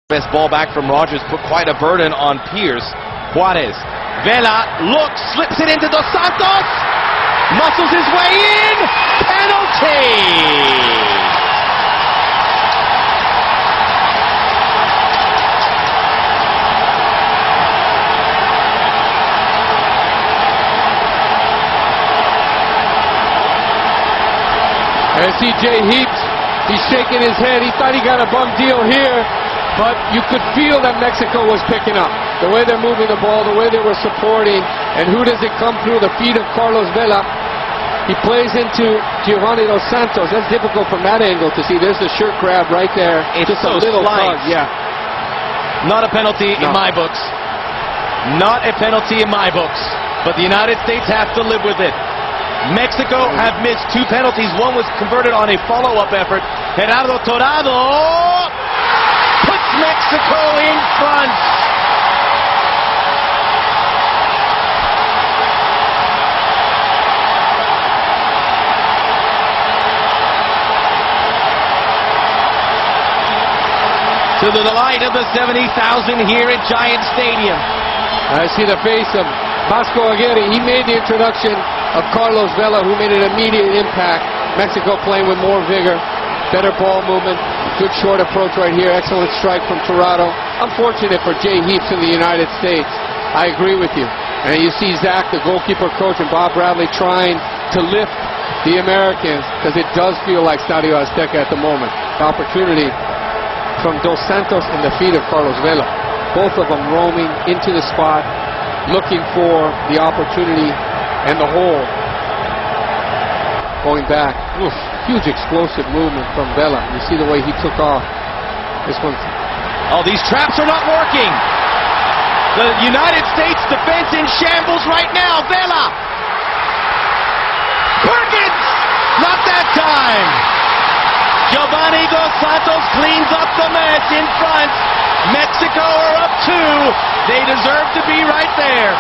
Best ball back from Rogers put quite a burden on Pierce. Juarez. Vela looks, slips it into Dos Santos. Muscles his way in. Penalty! I see Jay Heaps. He's shaking his head. He thought he got a bum deal here. But you could feel that Mexico was picking up. The way they're moving the ball, the way they were supporting, and who does it come through? The feet of Carlos Vela. He plays into Giovanni Dos Santos. That's difficult from that angle to see. There's the shirt grab right there. It's just so a little slight. tug, yeah. Not a penalty in my books. Not a penalty in my books. But the United States have to live with it. Mexico have missed 2 penalties. One was converted on a follow-up effort. Gerardo Torrado puts Mexico in front. To the delight of the 70,000 here at Giant Stadium. I see the face of Vasco Aguirre. He made the introduction of Carlos Vela, who made an immediate impact. Mexico playing with more vigor, better ball movement, good short approach right here, excellent strike from Torrado. Unfortunate for Jay Heaps in the United States. I agree with you. And you see Zach, the goalkeeper coach, and Bob Bradley trying to lift the Americans, because it does feel like Stadio Azteca at the moment. The opportunity from Dos Santos and the feet of Carlos Vela. Both of them roaming into the spot, looking for the opportunity and the hole. Going back. Oof, huge explosive movement from Vela. You see the way he took off. This one. Oh, these traps are not working. The United States defense in shambles right now. Vela. Perkins! Not that time. Giovanni Dos Santos cleans up the mess in front. Mexico are up 2. They deserve to be right there.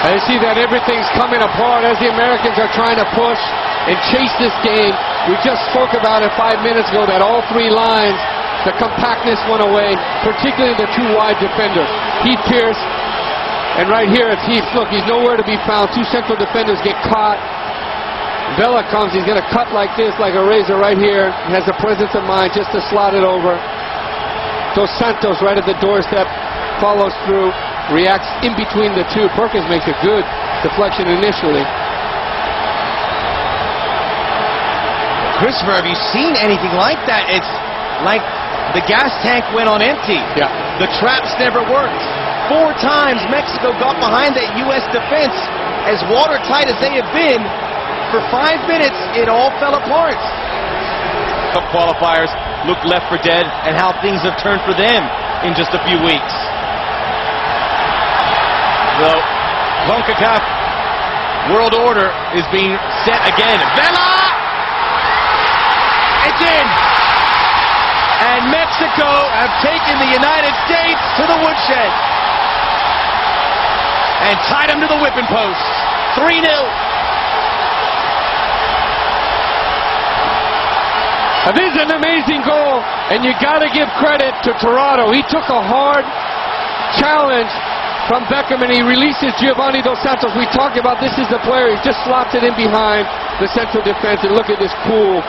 I see that everything's coming apart as the Americans are trying to push and chase this game. We just spoke about it 5 minutes ago, that all 3 lines, the compactness went away, particularly the 2 wide defenders. Heath Pierce, and right here it's Heath. Look, he's nowhere to be found. 2 central defenders get caught. Vela comes, he's going to cut like this, like a razor right here. He has the presence of mind just to slot it over. Dos Santos right at the doorstep, follows through, reacts in between the 2. Perkins makes a good deflection initially. Christopher, have you seen anything like that? It's like the gas tank went on empty. Yeah. The traps never worked. 4 times Mexico got behind that U.S. defense. As watertight as they have been, for 5 minutes, it all fell apart. Cup qualifiers look left for dead, and how things have turned for them in just a few weeks. The Concacaf world order is being set again. Vela! It's in! And Mexico have taken the United States to the woodshed and tied them to the whipping post. 3-0. This is an amazing goal, and you got to give credit to Torrado. He took a hard challenge from Beckham, and he releases Giovanni Dos Santos. We talked about this is the player. He just slots it in behind the central defense, and look at this cool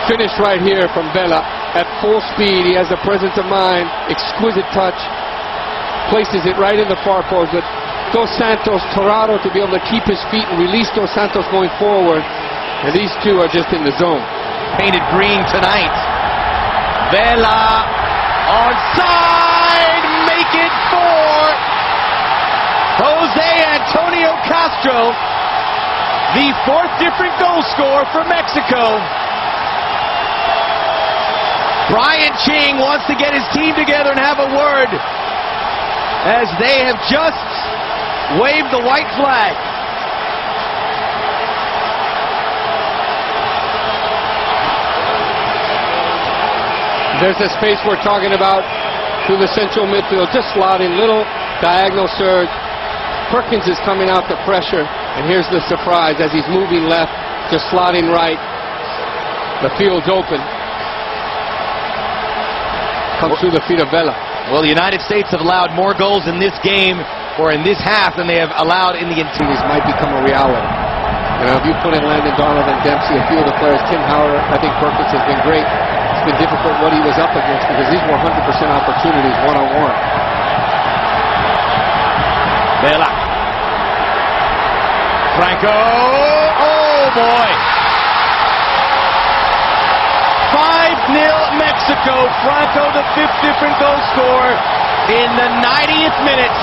finish right here from Vela at full speed. He has the presence of mind, exquisite touch, places it right in the far post. But Dos Santos, Torrado to be able to keep his feet and release Dos Santos going forward, and these 2 are just in the zone. Painted green tonight. Vela onside, make it 4. Jose Antonio Castro, the 4th different goal scorer for Mexico. Brian Ching wants to get his team together and have a word, as they have just waved the white flag. There's the space we're talking about through the central midfield, just slotting, little diagonal surge. Perkins is coming out to pressure, and here's the surprise as he's moving left, just slotting right. The field's open. Comes through the feet of Vela. Well, the United States have allowed more goals in this game, or in this half, than they have allowed in the entire. This might become a reality. You know, if you put in Landon Donovan, Dempsey, a few of the players, Tim Howard, I think Perkins has been great. It's been difficult what he was up against because these were 100% opportunities one-on-one. Vela. Franco. Oh, boy. 5-0 Mexico. Franco, the 5th different goal scorer in the 90th minute.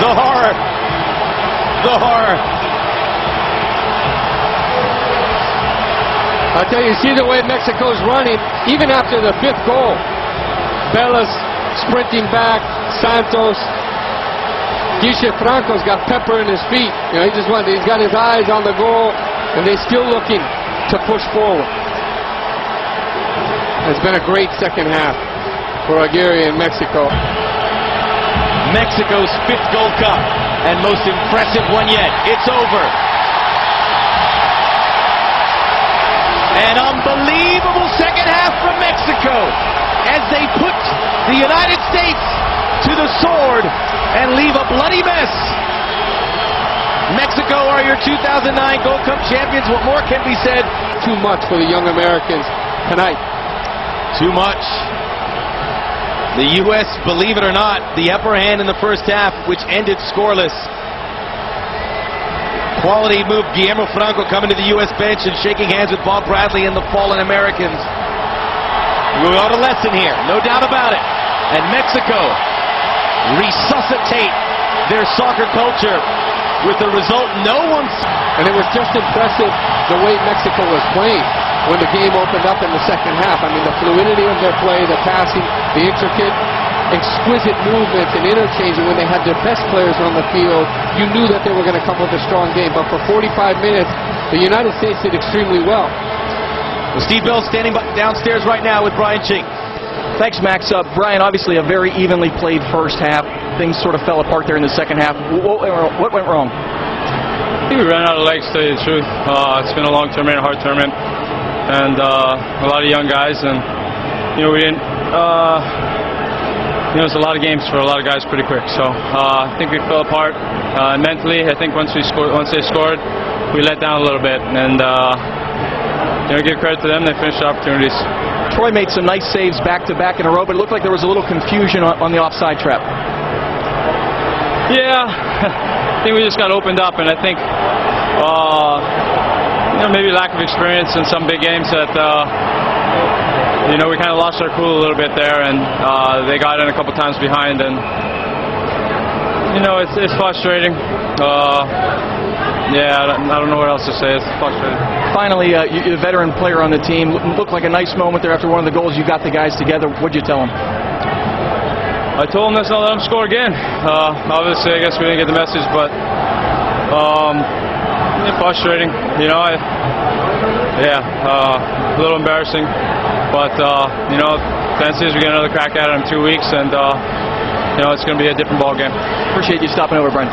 The horror. The horror. I tell you, see the way Mexico's running, even after the 5th goal. Vela's sprinting back, Santos. Guiche Franco's got pepper in his feet. You know, he's got his eyes on the goal, and they're still looking to push forward. It's been a great second half for Aguirre in Mexico. Mexico's 5th Gold Cup, and most impressive one yet. It's over. An unbelievable second half from Mexico as they put the United States to the sword and leave a bloody mess. Mexico are your 2009 Gold Cup champions. What more can be said? Too much for the young Americans tonight. Too much. The U.S., believe it or not, the upper hand in the first half, which ended scoreless. Quality move, Guillermo Franco coming to the U.S. bench and shaking hands with Bob Bradley and the fallen Americans. We got a lesson here, no doubt about it. And Mexico resuscitate their soccer culture with the result no one's... And it was just impressive the way Mexico was playing when the game opened up in the second half. I mean, the fluidity of their play, the passing, the intricate, exquisite movements and interchanging. When they had their best players on the field, you knew that they were going to come with a strong game. But for 45 minutes, the United States did extremely well. Well, Steve Bell's standing downstairs right now with Brian Chink. Thanks, Max. Brian, obviously a very evenly played first half. Things sort of fell apart there in the second half. What went wrong? I think we ran out of legs, to tell you the truth. It's been a long tournament, a hard tournament, and a lot of young guys. And, you know, we didn't... you know, it's a lot of games for a lot of guys pretty quick. So I think we fell apart mentally. I think once they scored, we let down a little bit. And you know, give credit to them. They finished the opportunities. Troy made some nice saves back-to-back in a row, but it looked like there was a little confusion on the offside trap. Yeah, I think we just got opened up, and I think you know, maybe lack of experience in some big games that you know, we kind of lost our cool a little bit there, and they got in a couple times behind, and you know, it's frustrating. Yeah, I don't know what else to say. It's frustrating. Finally, you're a veteran player on the team. Looked like a nice moment there after one of the goals. You got the guys together. What'd you tell them? I told them let's not let them score again. Obviously, I guess we didn't get the message, but frustrating. You know, a little embarrassing. But you know, chances we get another crack at it in 2 weeks, and you know, it's going to be a different ball game. Appreciate you stopping over, Brian.